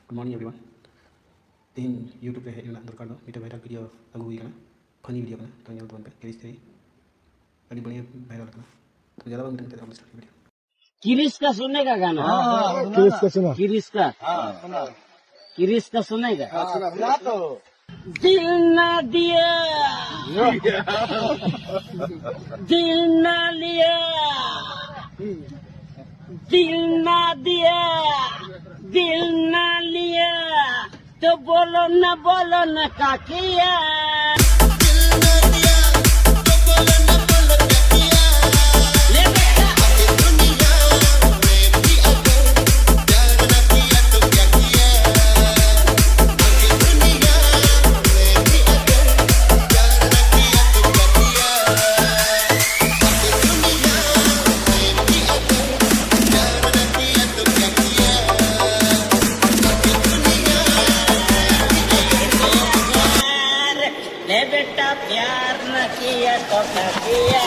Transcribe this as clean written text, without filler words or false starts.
Good morning everyone. तीन YouTube पे है दरकार मीटर वायरल वीडियो अगू हुई करना फनी वीडियो करना तो यहाँ पे क्रिस थे अभी बढ़िया वायरल करना तो ज़्यादा मीटर में स्टार्ट वीडियो किरिस का सुनेगा गाना? किरिस का सुना। किरिस का किरिस का सुनेगा? तो दिल ना दिया दिल ना लिया दिल ना दिया दिल ना लिया तो बोलो ना का किया। ले बेटा प्यार न किया तो क्या किया।